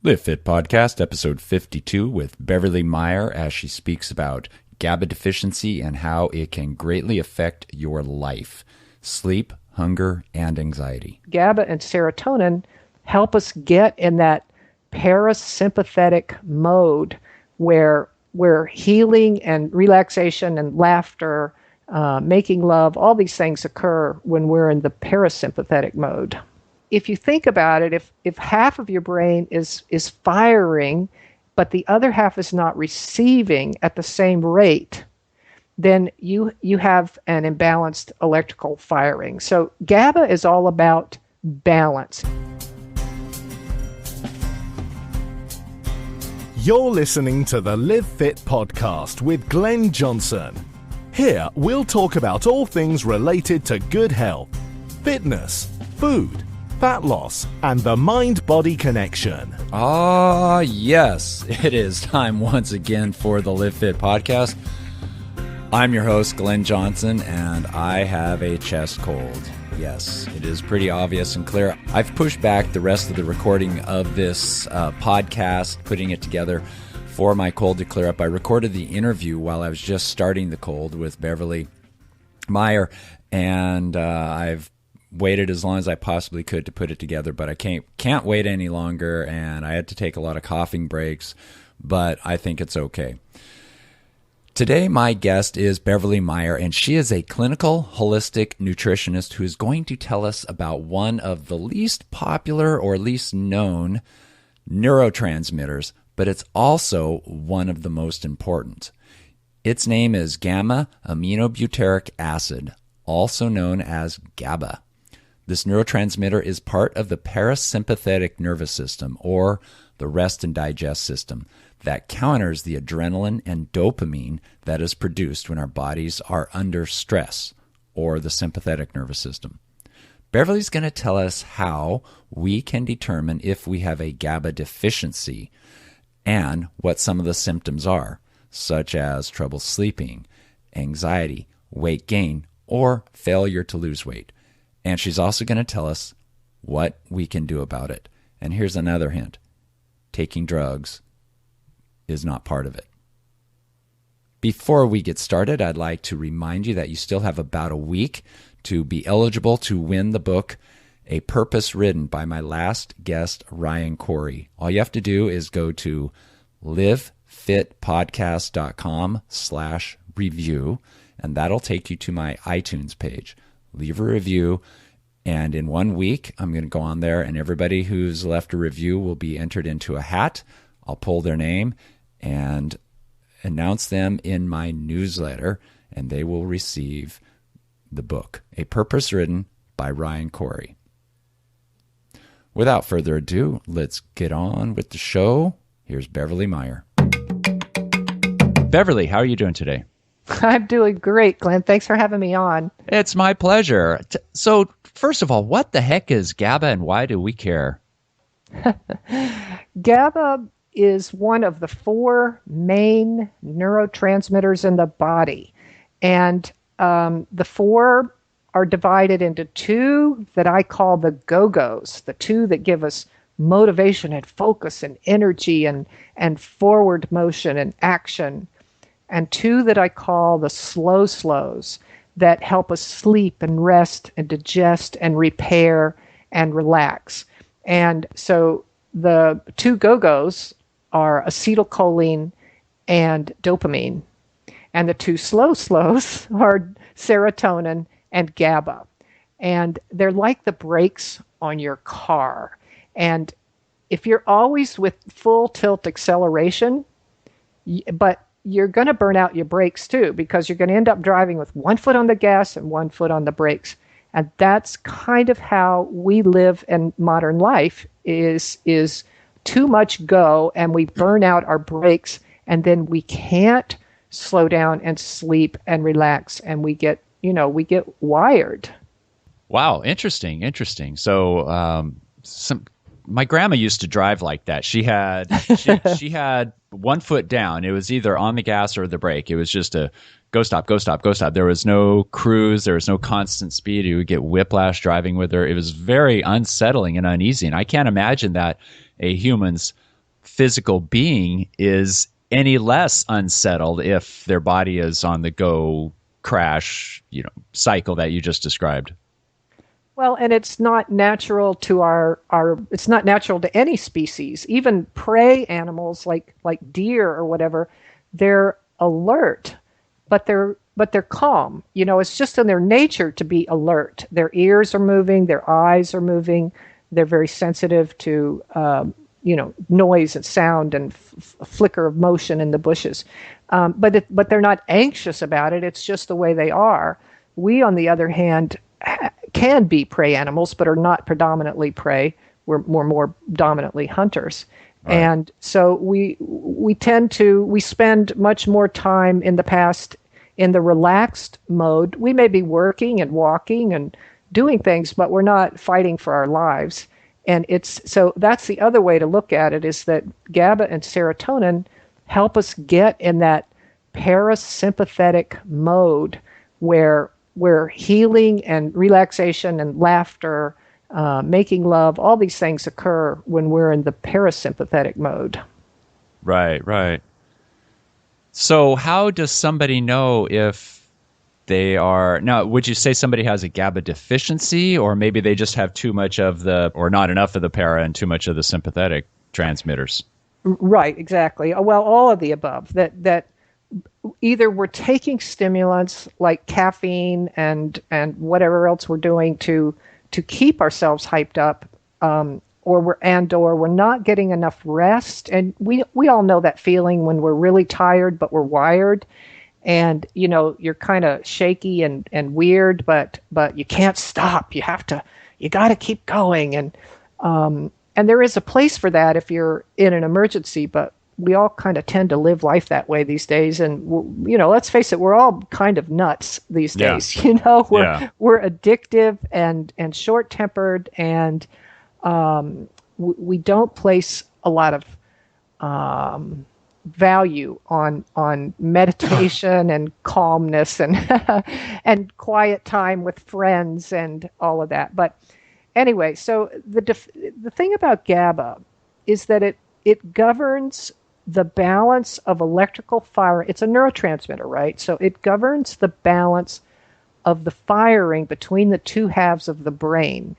Live Fit Podcast, episode 52 with Beverly Meyer as she speaks about GABA deficiency and how it can greatly affect your life, sleep, hunger, and anxiety. GABA and serotonin help us get in that parasympathetic mode where healing and relaxation and laughter, making love, all these things occur when we're in the parasympathetic mode. If you think about it, if half of your brain is firing, but the other half is not receiving at the same rate, then you have an imbalanced electrical firing. So GABA is all about balance. You're listening to the Live Fit Podcast with Glenn Johnson. Here, we'll talk about all things related to good health, fitness, food, fat loss, and the mind-body connection. Ah, yes, it is time once again for the Live Fit Podcast. I'm your host, Glenn Johnson, and I have a chest cold. Yes, it is pretty obvious and clear. I've pushed back the rest of the recording of this podcast, putting it together for my cold to clear up. I recorded the interview while I was just starting the cold with Beverly Meyer, and I've waited as long as I possibly could to put it together, but I can't wait any longer, and I had to take a lot of coughing breaks, but I think it's okay. Today, my guest is Beverly Meyer, and she is a clinical holistic nutritionist who is going to tell us about one of the least popular or least known neurotransmitters, but it's also one of the most important. Its name is gamma aminobuyteric acid, also known as GABA. This neurotransmitter is part of the parasympathetic nervous system, or the rest and digest system, that counters the adrenaline and dopamine that is produced when our bodies are under stress, or the sympathetic nervous system. Beverly's going to tell us how we can determine if we have a GABA deficiency and what some of the symptoms are, such as trouble sleeping, anxiety, weight gain, or failure to lose weight. And she's also going to tell us what we can do about it. And here's another hint. Taking drugs is not part of it. Before we get started, I'd like to remind you that you still have about a week to be eligible to win the book, A Purpose Ridden, by my last guest, Ryan Corey. All you have to do is go to livefitpodcast.com/review, and that'll take you to my iTunes page. Leave a review, and in 1 week, I'm going to go on there, and everybody who's left a review will be entered into a hat. I'll pull their name and announce them in my newsletter, and they will receive the book, A Purpose Ridden by Ryan Corey. Without further ado, let's get on with the show. Here's Beverly Meyer. Beverly, how are you doing today? I'm doing great, Glenn. Thanks for having me on. It's my pleasure. So, first of all, what the heck is GABA and why do we care? GABA is one of the four main neurotransmitters in the body. And the four are divided into two that I call the go-go's, the two that give us motivation and focus and energy and forward motion and action, and two that I call the slows that help us sleep and rest and digest and repair and relax. And so the two go-go's are acetylcholine and dopamine. And the two slows are serotonin and GABA. And they're like the brakes on your car. And if you're always with full tilt acceleration, but you're going to burn out your brakes too, because you're going to end up driving with 1 foot on the gas and 1 foot on the brakes. And that's kind of how we live in modern life, is too much go, and we burn out our brakes, and then we can't slow down and sleep and relax, and we get wired. Wow, interesting. So, my grandma used to drive like that. She had 1 foot down. It was either on the gas or the brake. It was just a go stop, go stop, go stop. There was no cruise. There was no constant speed. You would get whiplash driving with her. It was very unsettling and uneasy. And I can't imagine that a human's physical being is any less unsettled if their body is on the go crash, cycle that you just described. Well, and it's not natural to it's not natural to any species. Even prey animals like deer or whatever, they're alert, but they're calm. It's just in their nature to be alert. Their ears are moving, their eyes are moving. They're very sensitive to noise and sound and flicker of motion in the bushes. But they're not anxious about it. It's just the way they are. We, on the other hand, can be prey animals, but are not predominantly prey. We're more dominantly hunters. Right. And so we spend much more time in the past in the relaxed mode. We may be working and walking and doing things, but we're not fighting for our lives. And so that's the other way to look at it, is that GABA and serotonin help us get in that parasympathetic mode where healing and relaxation and laughter, making love, all these things occur when we're in the parasympathetic mode. Right. So how does somebody know if they are... Now, would you say somebody has a GABA deficiency, or maybe they just have too much of or not enough of the para and too much of the sympathetic transmitters? Right, exactly. Well, all of the above. That either we're taking stimulants like caffeine and whatever else we're doing to keep ourselves hyped up, or we're not getting enough rest. And we all know that feeling when we're really tired, but we're wired, and you're kind of shaky and weird, but you can't stop. You got to keep going, and there is a place for that if you're in an emergency, but we all kind of tend to live life that way these days. And, let's face it, we're all kind of nuts these days. We're addictive and short-tempered, and we don't place a lot of value on meditation and calmness and and quiet time with friends and all of that. But anyway, so the thing about GABA is that it governs the balance of electrical fire. It's a neurotransmitter, right? So it governs the balance of the firing between the two halves of the brain.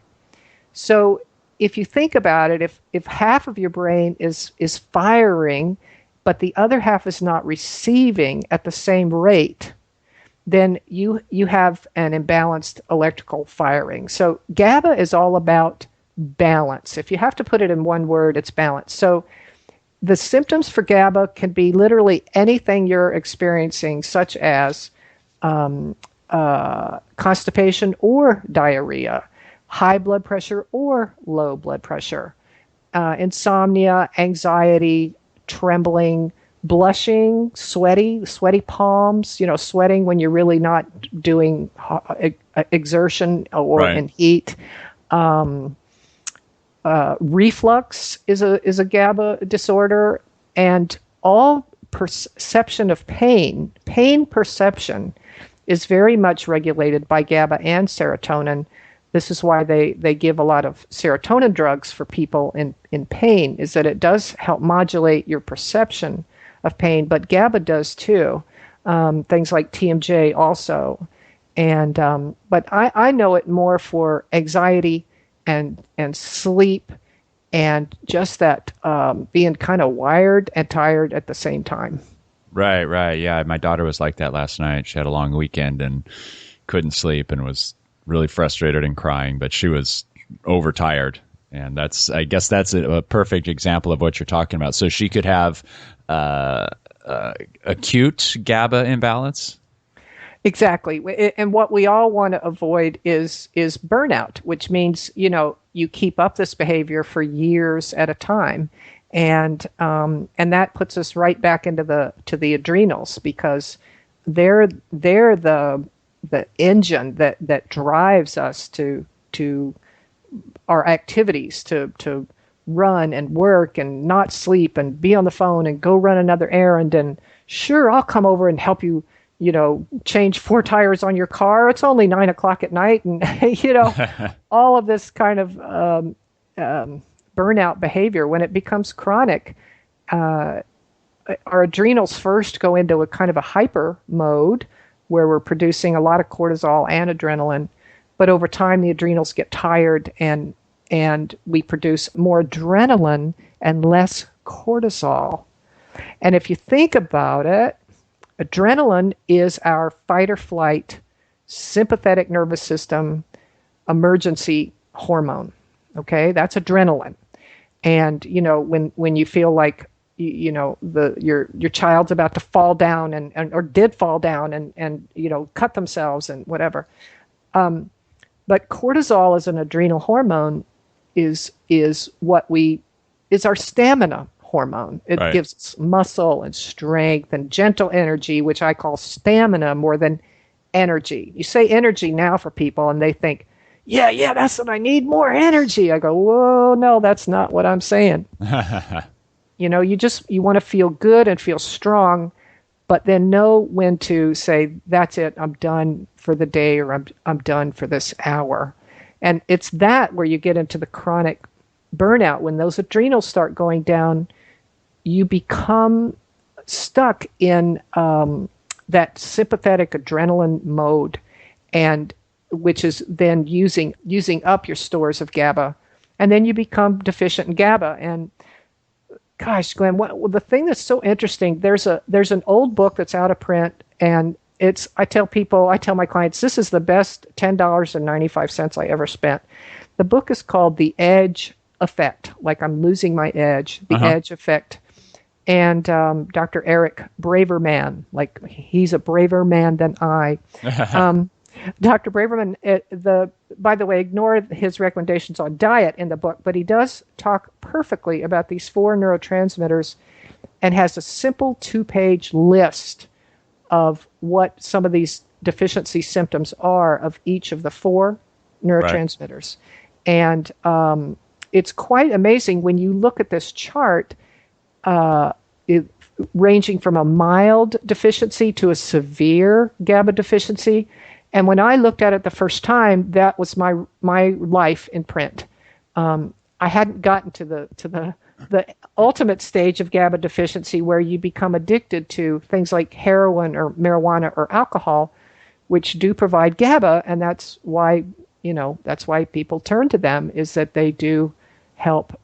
So if you think about it, if half of your brain is firing, but the other half is not receiving at the same rate, then you have an imbalanced electrical firing. So GABA is all about balance. If you have to put it in one word, it's balance. So the symptoms for GABA can be literally anything you're experiencing, such as constipation or diarrhea, high blood pressure or low blood pressure, insomnia, anxiety, trembling, blushing, sweaty palms, sweating when you're really not doing exertion or right. In heat. Reflux is a GABA disorder, and all perception of pain perception is very much regulated by GABA and serotonin. This is why they give a lot of serotonin drugs for people in pain, is that it does help modulate your perception of pain, but GABA does too. Things like TMJ also. And but I know it more for anxiety and sleep, and just that being kind of wired and tired at the same time. Right. Yeah, my daughter was like that last night. She had a long weekend and couldn't sleep and was really frustrated and crying, but she was overtired. And I guess that's a perfect example of what you're talking about. So she could have acute GABA imbalance? Exactly. And what we all want to avoid is burnout, which means, you keep up this behavior for years at a time. And that puts us right back into the adrenals, because they're the engine that drives us to our activities, to run and work and not sleep and be on the phone and go run another errand. And sure, I'll come over and help you, change 4 tires on your car. It's only 9:00 at night. And, all of this kind of burnout behavior, when it becomes chronic, our adrenals first go into a kind of a hyper mode where we're producing a lot of cortisol and adrenaline, but over time the adrenals get tired and we produce more adrenaline and less cortisol. And if you think about it, adrenaline is our fight or flight, sympathetic nervous system, emergency hormone. Okay, that's adrenaline. And when you feel like your child's about to fall down and or did fall down and cut themselves and whatever. But cortisol as an adrenal hormone is our stamina hormone. It Right. gives us muscle and strength and gentle energy, which I call stamina more than energy. You say energy now for people and they think, yeah, that's what I need, more energy. I go, whoa, no, that's not what I'm saying. You want to feel good and feel strong, but then know when to say, that's it, I'm done for the day, or I'm done for this hour. And it's that where you get into the chronic burnout. When those adrenals start going down, you become stuck in that sympathetic adrenaline mode, and which is then using up your stores of GABA, and then you become deficient in GABA. And gosh, Glenn, the thing that's so interesting, there's an old book that's out of print, and I tell my clients, this is the best $10.95 I ever spent. The book is called The Edge Effect, like I'm losing my edge, The Edge Effect. And Dr. Eric Braverman, like he's a braver man than I. Dr. Braverman, by the way, ignore his recommendations on diet in the book, but he does talk perfectly about these 4 neurotransmitters and has a simple 2-page list of what some of these deficiency symptoms are of each of the 4 neurotransmitters. Right. And it's quite amazing when you look at this chart, ranging from a mild deficiency to a severe GABA deficiency. And when I looked at it the first time, that was my life in print. I hadn't gotten to the ultimate stage of GABA deficiency where you become addicted to things like heroin or marijuana or alcohol, which do provide GABA, and that's why people turn to them, is that they do help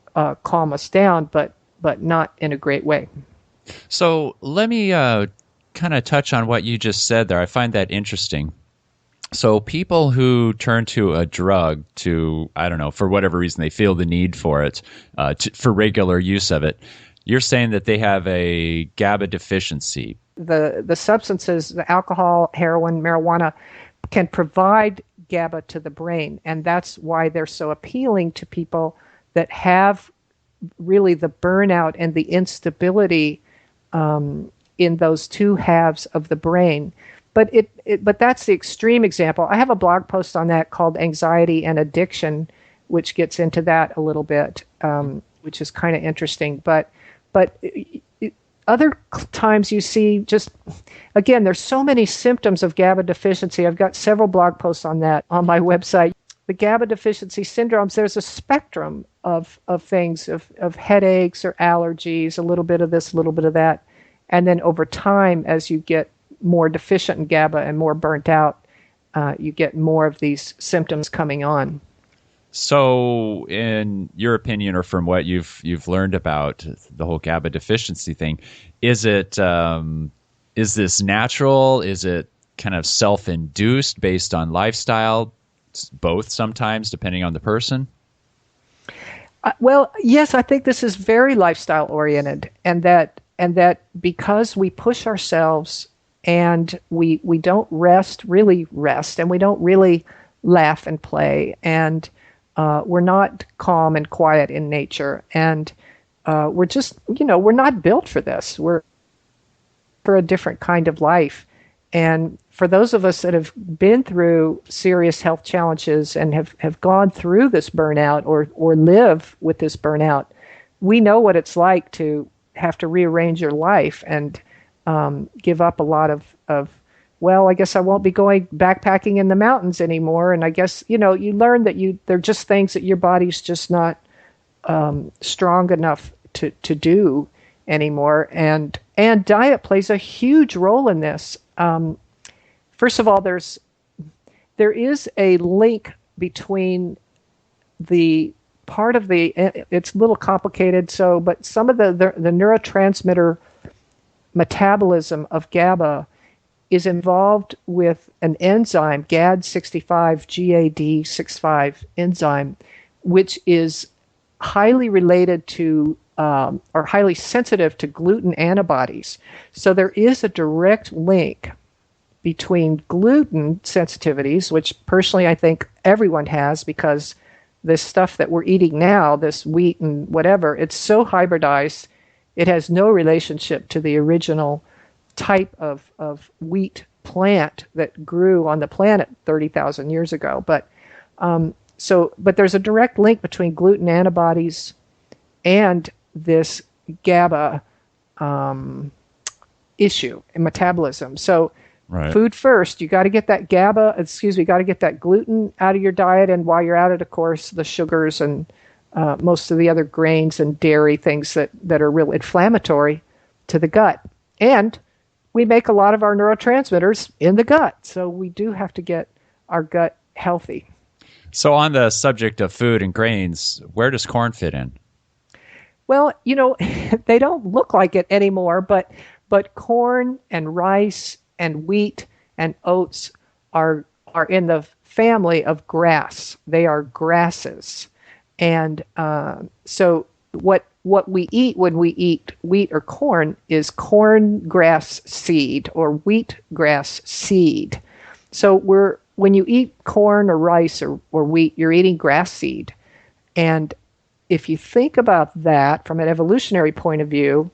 calm us down, but not in a great way. So let me kind of touch on what you just said there. I find that interesting. So people who turn to a drug to, I don't know, for whatever reason they feel the need for it, for regular use of it, you're saying that they have a GABA deficiency. The substances, the alcohol, heroin, marijuana, can provide GABA to the brain, and that's why they're so appealing to people that have really the burnout and the instability in those 2 halves of the brain. But but that's the extreme example. I have a blog post on that called Anxiety and Addiction, which gets into that a little bit, which is kind of interesting. But other times you see just, again, there's so many symptoms of GABA deficiency. I've got several blog posts on that on my website. The GABA deficiency syndromes, there's a spectrum of things, of headaches or allergies, a little bit of this, a little bit of that. And then over time, as you get more deficient in GABA and more burnt out, you get more of these symptoms coming on. So in your opinion, or from what you've learned about the whole GABA deficiency thing, is this natural? Is it kind of self-induced based on lifestyle? Both sometimes, depending on the person? Well, yes, I think this is very lifestyle oriented, and that because we push ourselves and we don't really rest, and we don't really laugh and play, and we're not calm and quiet in nature, and we're just, we're not built for this. We're for a different kind of life. And for those of us that have been through serious health challenges and have gone through this burnout or live with this burnout, we know what it's like to have to rearrange your life and give up a lot of, well, I guess I won't be going backpacking in the mountains anymore. And I guess, you learn that they're just things that your body's just not strong enough to do. anymore. And diet plays a huge role in this. First of all, there is a link between the part of it's a little complicated, but some of the neurotransmitter metabolism of GABA is involved with an enzyme, GAD65, GAD65 enzyme, which is highly related to or highly sensitive to gluten antibodies. So there is a direct link between gluten sensitivities, which personally I think everyone has, because this stuff that we're eating now, this wheat and whatever, it's so hybridized, it has no relationship to the original type of wheat plant that grew on the planet 30,000 years ago. But there's a direct link between gluten antibodies and this GABA issue in metabolism. So Right. Food first. You got to get that got to get that gluten out of your diet. And while you're at it, of course, the sugars and most of the other grains and dairy things that are real inflammatory to the gut. And we make a lot of our neurotransmitters in the gut. So we do have to get our gut healthy. So on the subject of food and grains, where does corn fit in? Well, they don't look like it anymore, but corn and rice and wheat and oats are in the family of grass. They are grasses. And so what we eat when we eat wheat or corn is corn grass seed or wheat grass seed. So when you eat corn or rice or wheat, you're eating grass seed. And if you think about that from an evolutionary point of view,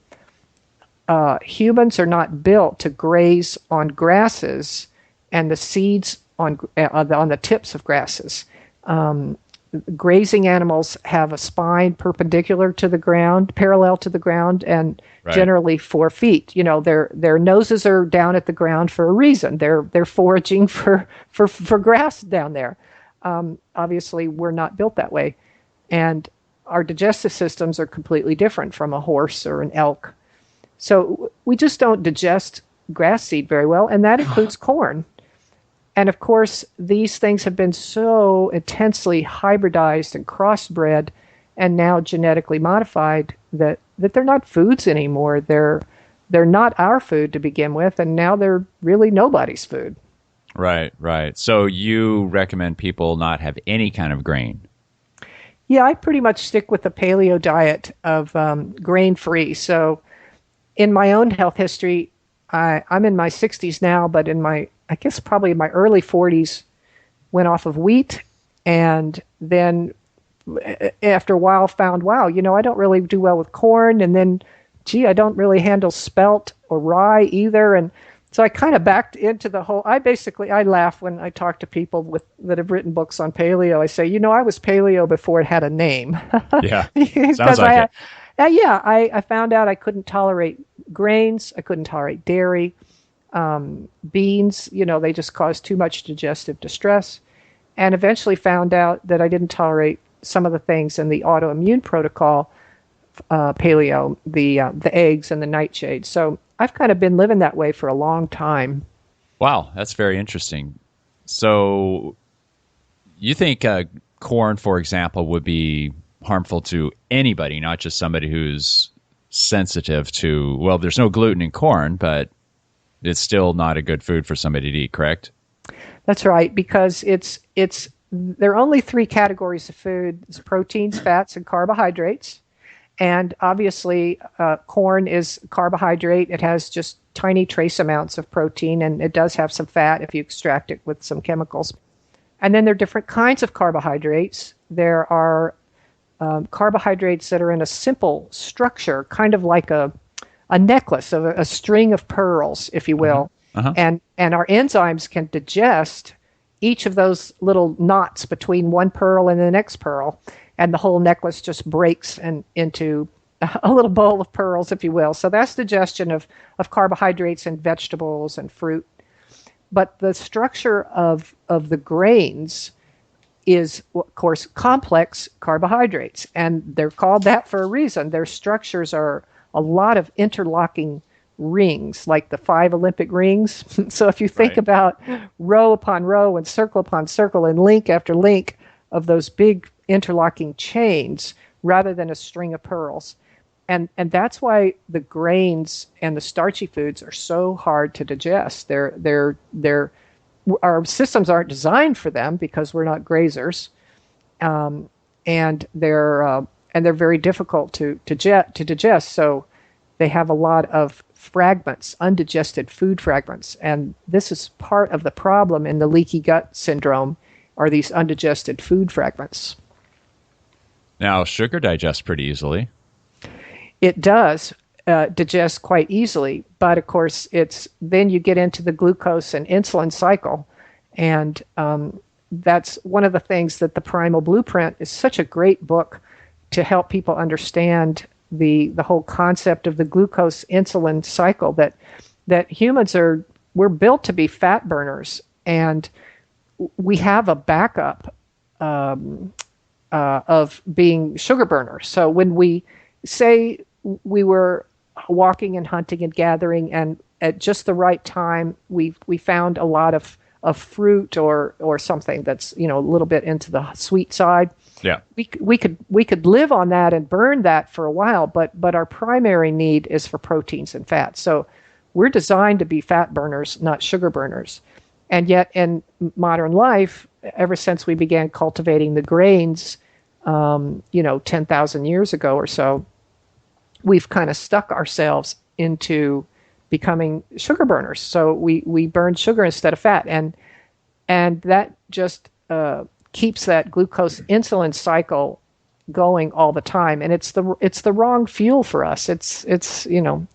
humans are not built to graze on grasses and the seeds on the tips of grasses. Grazing animals have a spine perpendicular to the ground, parallel to the ground, and generally 4 feet. Their noses are down at the ground for a reason. They're foraging for grass down there. Obviously, we're not built that way, and our digestive systems are completely different from a horse or an elk. So we just don't digest grass seed very well, and that includes corn. And of course, these things have been so intensely hybridized and crossbred and now genetically modified that they're not foods anymore. They're not our food to begin with, and now they're really nobody's food. Right. So you recommend people not have any kind of grain? Yeah, I pretty much stick with the paleo diet of grain-free. So in my own health history, I'm in my 60s now, but probably in my early 40s, went off of wheat, and then after a while found, I don't really do well with corn, and then, I don't really handle spelt or rye either, and so I kind of backed into the whole. I laugh when I talk to people that have written books on paleo. I say, I was paleo before it had a name. Yeah, sounds like it. I found out I couldn't tolerate grains. I couldn't tolerate dairy. Beans, they just cause too much digestive distress, and eventually found out that I didn't tolerate some of the things in the autoimmune protocol, paleo, the eggs and the nightshades. So I've kind of been living that way for a long time. Wow, that's very interesting. So you think corn, for example, would be harmful to anybody, not just somebody who's sensitive to, well, there's no gluten in corn, but it's still not a good food for somebody to eat, correct? That's right, because there are only 3 categories of food: it's proteins, fats, and carbohydrates. And obviously, corn is carbohydrate. It has just tiny trace amounts of protein, and it does have some fat if you extract it with some chemicals. And then there are different kinds of carbohydrates. There are carbohydrates that are in a simple structure, kind of like a necklace of a string of pearls, if you will. Uh-huh. And our enzymes can digest each of those little knots between one pearl and the next pearl, and the whole necklace just breaks into a little bowl of pearls, if you will. So that's digestion of carbohydrates and vegetables and fruit. But the structure of the grains is, of course, complex carbohydrates, and they're called that for a reason. Their structures are a lot of interlocking rings, like the 5 Olympic rings. So if you think Right. about row upon row and circle upon circle and link after link of those big interlocking chains rather than a string of pearls. And that's why the grains and the starchy foods are so hard to digest. Our systems aren't designed for them because we're not grazers, and they're very difficult to digest. So they have a lot of fragments, undigested food fragments, and this is part of the problem in the leaky gut syndrome. Are these undigested food fragments? Now, sugar digests pretty easily. It does digest quite easily, but of course, then you get into the glucose and insulin cycle, and that's one of the things that the Primal Blueprint is such a great book to help people understand the whole concept of the glucose insulin cycle. That humans we're built to be fat burners, and we have a backup of being sugar burners. So when we say we were walking and hunting and gathering, and at just the right time we found a lot of fruit or something that's a little bit into the sweet side. Yeah, we could live on that and burn that for a while, but our primary need is for proteins and fats. So we're designed to be fat burners, not sugar burners. And yet in modern life, ever since we began cultivating the grains, 10,000 years ago or so, we've kind of stuck ourselves into becoming sugar burners. So we burn sugar instead of fat, and that just keeps that glucose insulin cycle going all the time. And it's the wrong fuel for us. It's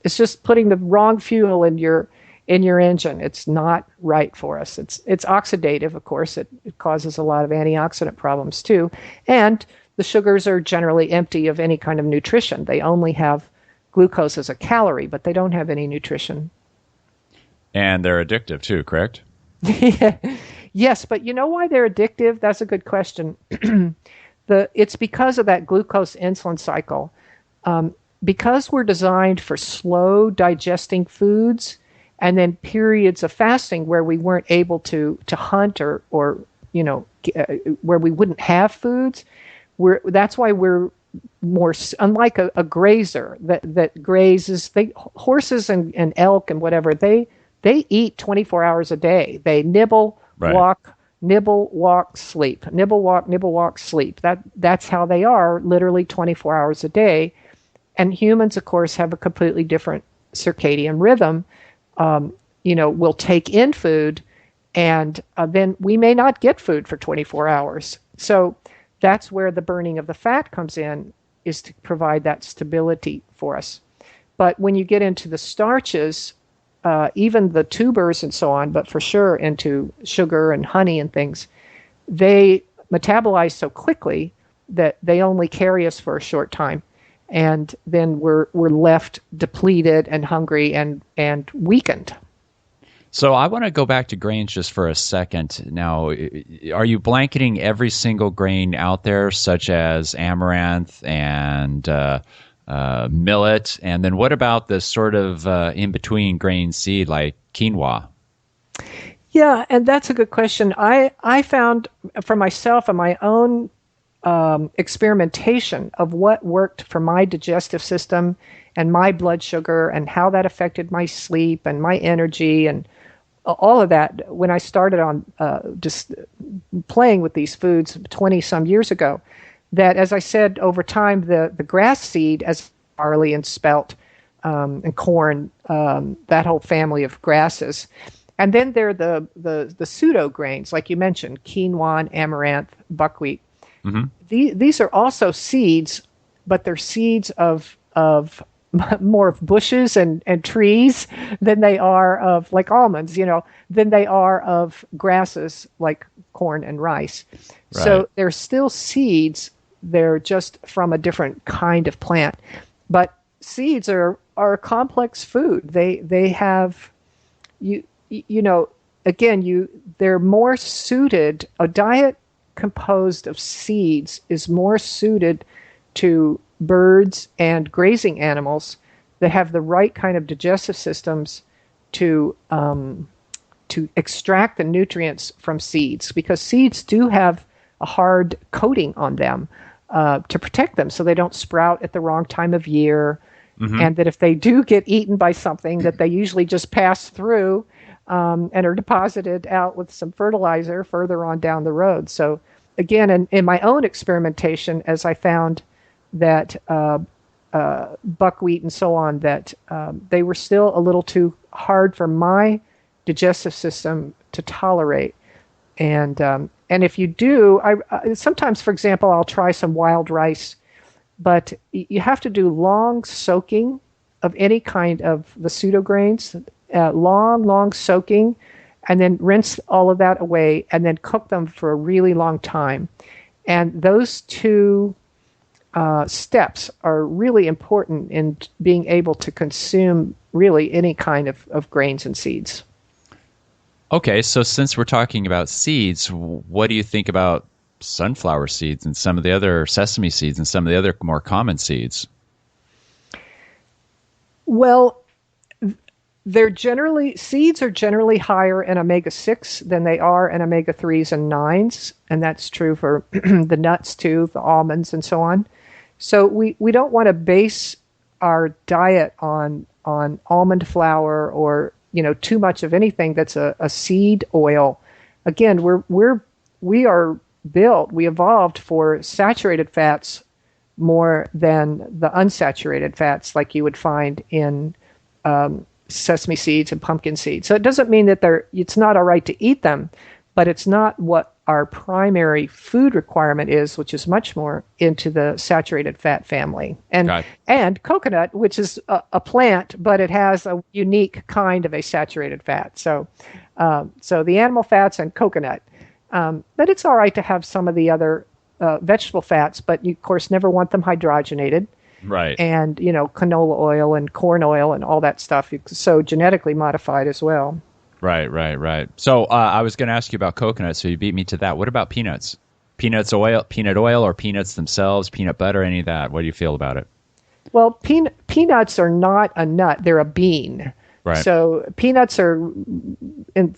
just putting the wrong fuel in your engine. It's not right for us. It's oxidative, of course. It causes a lot of antioxidant problems too. And the sugars are generally empty of any kind of nutrition. They only have glucose as a calorie, but they don't have any nutrition. And they're addictive too, correct? Yes, but you know why they're addictive? That's a good question. It's because of that glucose insulin cycle. Because we're designed for slow digesting foods, and then periods of fasting where we weren't able to hunt or where we wouldn't have foods. That's why we're more unlike a grazer that grazes. Horses and elk and whatever, they eat 24 hours a day. They nibble, right. walk, sleep. Nibble, walk, sleep. That's how they are, literally 24 hours a day. And humans, of course, have a completely different circadian rhythm. We'll take in food, and then we may not get food for 24 hours. So that's where the burning of the fat comes in, is to provide that stability for us. But when you get into the starches, even the tubers and so on, but for sure into sugar and honey and things, they metabolize so quickly that they only carry us for a short time. And then we're left depleted and hungry and weakened. So I want to go back to grains just for a second. Now, are you blanketing every single grain out there, such as amaranth and millet? And then what about the sort of in-between grain seed like quinoa? Yeah, and that's a good question. I found for myself and my own experimentation of what worked for my digestive system and my blood sugar and how that affected my sleep and my energy and all of that when I started on just playing with these foods 20 some years ago, that, as I said, over time, the grass seed, as barley and spelt and corn, that whole family of grasses. And then there are the pseudo grains, like you mentioned, quinoa, and amaranth, buckwheat. Mm-hmm. These are also seeds, but they're seeds of more of bushes and trees than they are of, like almonds, than they are of grasses like corn and rice. Right. So they're still seeds. They're just from a different kind of plant. But seeds are a complex food. They have, they're more suited. A diet composed of seeds is more suited to birds and grazing animals that have the right kind of digestive systems to extract the nutrients from seeds, because seeds do have a hard coating on them to protect them so they don't sprout at the wrong time of year. And that if they do get eaten by something, that they usually just pass through and are deposited out with some fertilizer further on down the road. So again, in my own experimentation, as I found that buckwheat and so on, that they were still a little too hard for my digestive system to tolerate. And if you do, I sometimes, for example, I'll try some wild rice, but you have to do long soaking of any kind of the pseudograins, long soaking, and then rinse all of that away and then cook them for a really long time. And those two steps are really important in being able to consume really any kind of grains and seeds. Okay, so since we're talking about seeds, what do you think about sunflower seeds and some of the other sesame seeds and some of the other more common seeds? Well, seeds are generally higher in omega-6 than they are in omega-3s and 9s, and that's true for the nuts too, the almonds and so on. So we don't want to base our diet on almond flour or too much of anything that's a seed oil. Again, we evolved for saturated fats more than the unsaturated fats like you would find in sesame seeds and pumpkin seeds. So it doesn't mean that it's not all right to eat them, but it's not what our primary food requirement is, which is much more into the saturated fat family. And coconut, which is a plant, but it has a unique kind of a saturated fat. So the animal fats and coconut. But it's all right to have some of the other vegetable fats, but you, of course, never want them hydrogenated. Right. And, canola oil and corn oil and all that stuff. So genetically modified as well. Right. So I was going to ask you about coconut, so you beat me to that. What about peanuts? Peanut oil or peanuts themselves, peanut butter, any of that? What do you feel about it? Well, peanuts are not a nut. They're a bean. Right. So peanuts are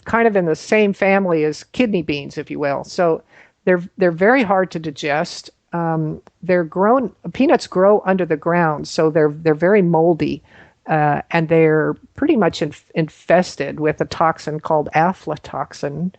kind of in the same family as kidney beans, if you will. So they're very hard to digest. Peanuts grow under the ground, so they're very moldy, and they're pretty much infested with a toxin called aflatoxin,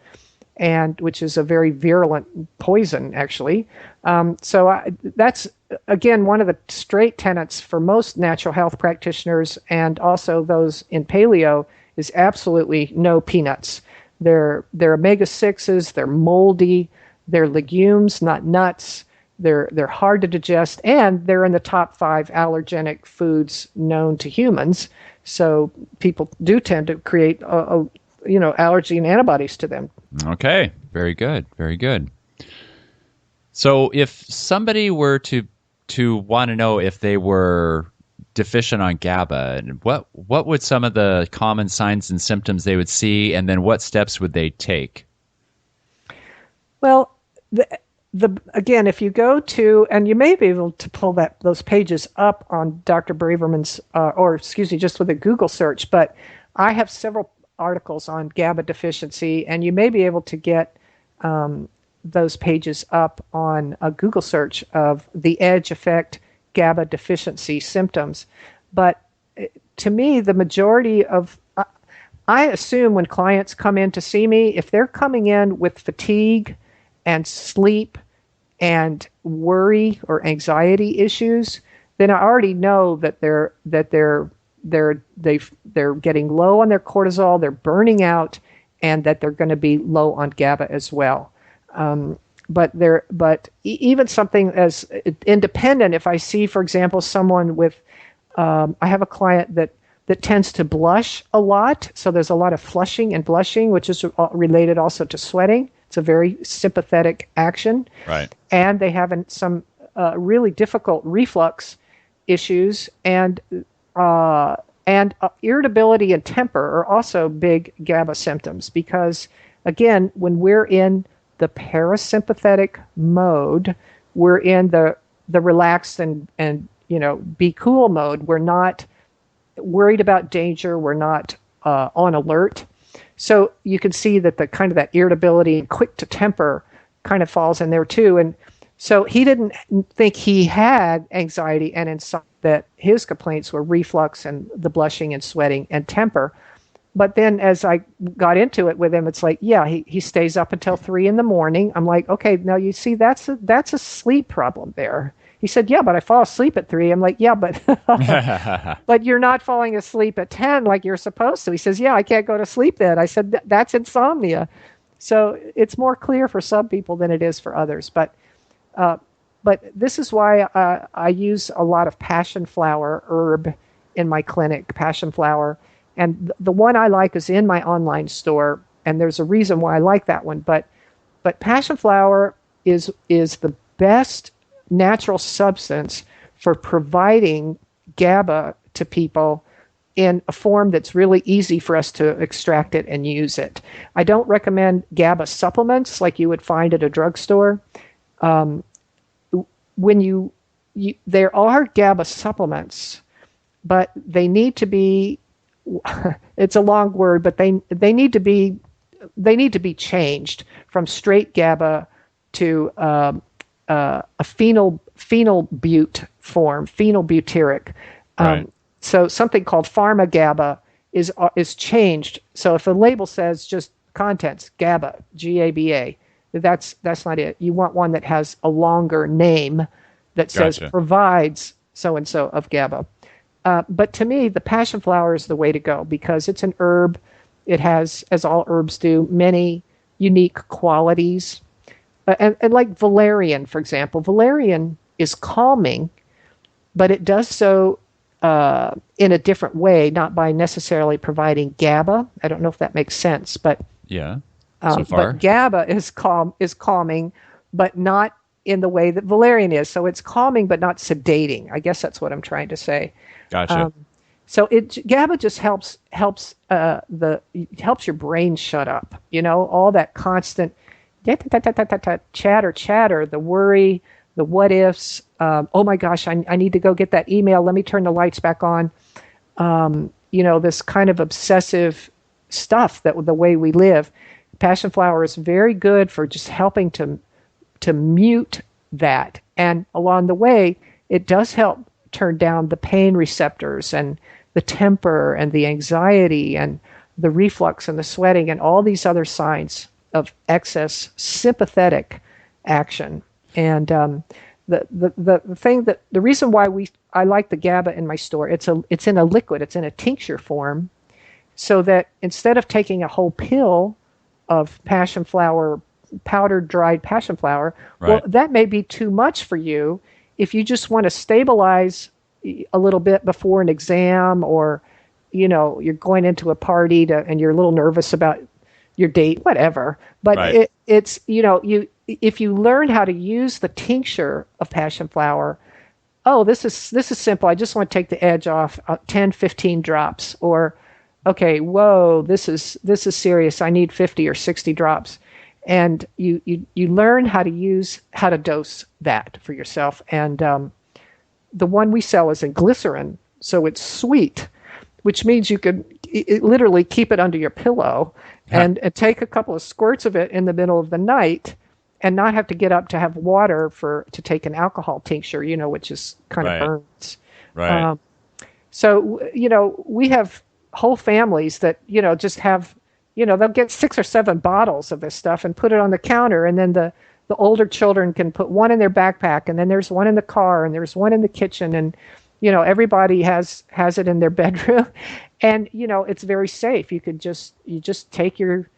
and which is a very virulent poison, actually. That's again one of the straight tenets for most natural health practitioners, and also those in paleo, is absolutely no peanuts. They're omega-6s. They're moldy. They're legumes, not nuts. They're hard to digest, and they're in the top 5 allergenic foods known to humans. So people do tend to create allergy and antibodies to them. Okay, very good. So if somebody were to want to know if they were deficient on GABA, what would some of the common signs and symptoms they would see, and then what steps would they take? Well, again, if you go to, and you may be able to pull those pages up on Dr. Braverman's, just with a Google search, but I have several articles on GABA deficiency, and you may be able to get those pages up on a Google search of the EDGE effect GABA deficiency symptoms. But to me, the majority of, I assume when clients come in to see me, if they're coming in with fatigue and sleep and worry or anxiety issues, then I already know that they're getting low on their cortisol, they're burning out, and that they're going to be low on GABA as well. But even something as independent, if I see, for example, someone with, I have a client that tends to blush a lot, so there's a lot of flushing and blushing, which is related also to sweating. It's a very sympathetic action. Right. And they have some really difficult reflux issues, and irritability and temper are also big GABA symptoms, because, again, when we're in the parasympathetic mode, we're in the relaxed and be cool mode. We're not worried about danger. We're not on alert. So you can see that the kind of that irritability and quick to temper kind of falls in there too. And so he didn't think he had anxiety and insomnia, that his complaints were reflux and the blushing and sweating and temper. But then as I got into it with him, it's like, yeah, he stays up until 3 a.m. I'm like, okay, now you see, that's a sleep problem there. He said, yeah, but I fall asleep at 3. I'm like, yeah, but but you're not falling asleep at 10 like you're supposed to. He says, yeah, I can't go to sleep then. I said, that's insomnia. So it's more clear for some people than it is for others. But this is why I use a lot of passion flower herb in my clinic, passion flower. And the one I like is in my online store, and there's a reason why I like that one. But passion flower is the best natural substance for providing GABA to people in a form that's really easy for us to extract it and use it. I don't recommend GABA supplements like you would find at a drugstore. When there are GABA supplements, but they need to be, it's a long word, but they need to be changed from straight GABA to a phenylbute form, phenylbutyric. Right. So something called pharma GABA is changed. So if a label says just contents GABA, GABA, that's not it. You want one that has a longer name that says provides so and so of GABA. But to me, the passion flower is the way to go because it's an herb. It has, as all herbs do, many unique qualities. And like valerian, for example, valerian is calming, but it does so in a different way, not by necessarily providing GABA. I don't know if that makes sense, but yeah, so far. But GABA is calming, but not in the way that valerian is. So it's calming, but not sedating. I guess that's what I'm trying to say. Gotcha. So GABA just helps your brain shut up. You know, all that constant chatter, the worry, the what ifs. Oh my gosh, I need to go get that email. Let me turn the lights back on. This kind of obsessive stuff that the way we live. Passion flower is very good for just helping to mute that. And along the way, it does help turn down the pain receptors and the temper and the anxiety and the reflux and the sweating and all these other signs of excess sympathetic action. And the reason why I like the GABA in my store, it's in a liquid, it's in a tincture form, so that instead of taking a whole pill of passion flower, powdered dried passion flower, right. Well, that may be too much for you if you just want to stabilize a little bit before an exam, or you're going into a party and you're a little nervous about your date, whatever. But right. It's if you learn how to use the tincture of passion flower, this is simple. I just want to take the edge off 10, 15 drops, or okay, whoa, this is serious. I need 50 or 60 drops. And you learn how to dose that for yourself. And the one we sell is in glycerin, so it's sweet, which means you could literally keep it under your pillow and take a couple of squirts of it in the middle of the night and not have to get up to have water to take an alcohol tincture, which is kind of burns. Right. So, we have whole families that, just have, they'll get 6 or 7 bottles of this stuff and put it on the counter. And then the older children can put one in their backpack, and then there's one in the car, and there's one in the kitchen. And, everybody has it in their bedroom. And, it's very safe. You just take your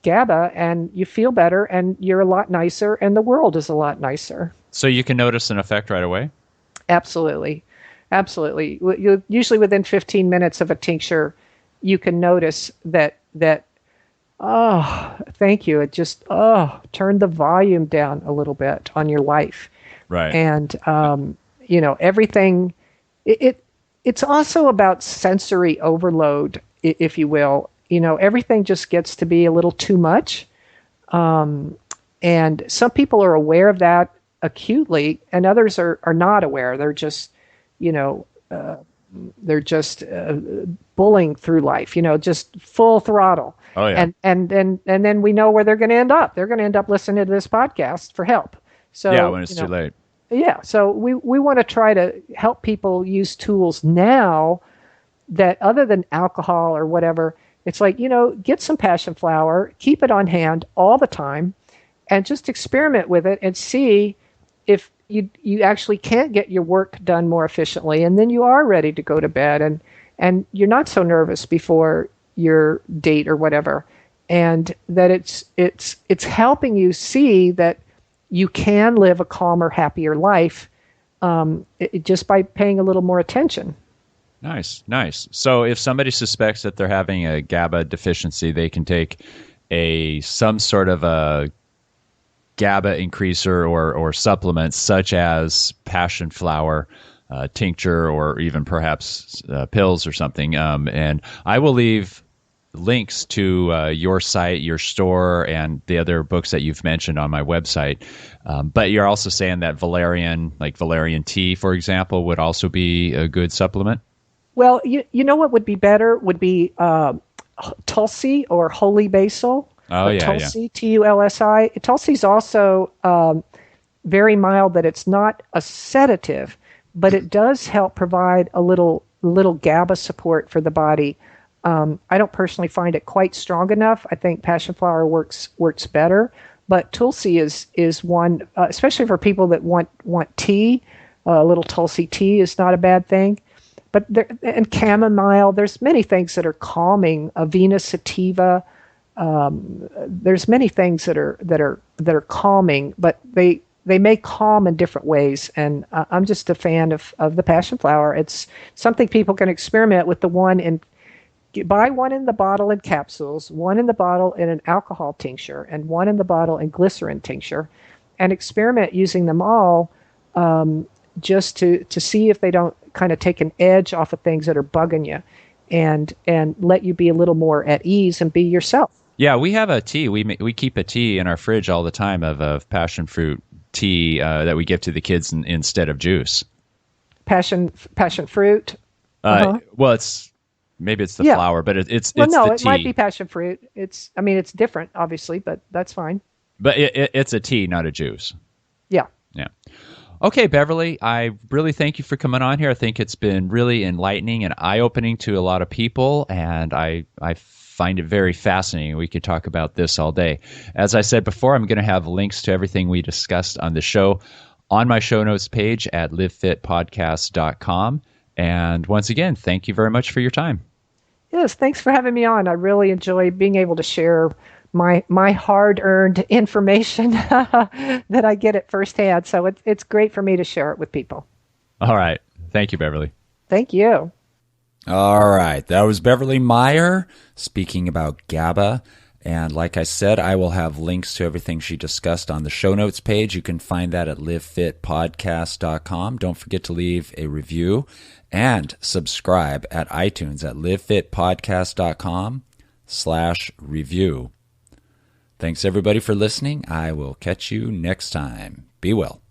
GABA and you feel better, and you're a lot nicer, and the world is a lot nicer. So you can notice an effect right away? Absolutely. Usually within 15 minutes of a tincture, you can notice that thank you. It just, turned the volume down a little bit on your life. Right. And, everything, it's also about sensory overload, if you will. Everything just gets to be a little too much. And some people are aware of that acutely, and others are not aware. They're just, they're just bullying through life, just full throttle. Oh yeah. And then we know where they're going to end up. They're going to end up listening to this podcast for help. So yeah, when it's too late. Yeah. So we want to try to help people use tools now that, other than alcohol or whatever, it's like, get some passion flower, keep it on hand all the time, and just experiment with it and see if you actually can't get your work done more efficiently, and then you are ready to go to bed, and you're not so nervous before your date or whatever, and that it's helping you see that you can live a calmer, happier life, just by paying a little more attention. Nice. So if somebody suspects that they're having a GABA deficiency, they can take some sort of a GABA increaser or supplements, such as passion flower tincture, or even perhaps pills or something. And I will leave links to your site, your store, and the other books that you've mentioned on my website. But you're also saying that valerian tea, for example, would also be a good supplement? Well, you know what would be better would be Tulsi or holy basil. Oh, yeah, Tulsi, Tulsi. Tulsi's also very mild, that it's not a sedative, but it does help provide a little GABA support for the body. I don't personally find it quite strong enough. I think passion flower works better, but Tulsi is one, especially for people that want tea. A little Tulsi tea is not a bad thing. But and chamomile, there's many things that are calming. Avena sativa, there's many things that are calming, but they may calm in different ways. And I'm just a fan of the passion flower. It's something people can experiment with. Buy one in the bottle in capsules, one in the bottle in an alcohol tincture, and one in the bottle in glycerin tincture, and experiment using them all, just to see if they don't kind of take an edge off of things that are bugging you, and let you be a little more at ease and be yourself. Yeah, we have a tea. We keep a tea in our fridge all the time of passion fruit tea that we give to the kids instead of juice. Passion fruit. Well, maybe it's the flower, but it's the tea. It might be passion fruit. It's different, obviously, but that's fine. But it's a tea, not a juice. Yeah. Yeah. Okay, Beverly, I really thank you for coming on here. I think it's been really enlightening and eye-opening to a lot of people, and I find it very fascinating. We could talk about this all day. As I said before, I'm going to have links to everything we discussed on the show on my show notes page at livefitpodcast.com. And once again, thank you very much for your time. Yes, thanks for having me on. I really enjoy being able to share my hard-earned information that I get at firsthand. So it's great for me to share it with people. All right. Thank you, Beverly. Thank you. All right. That was Beverly Meyer speaking about GABA. And like I said, I will have links to everything she discussed on the show notes page. You can find that at livefitpodcast.com. Don't forget to leave a review and subscribe at iTunes at livefitpodcast.com/review. Thanks everybody for listening. I will catch you next time. Be well.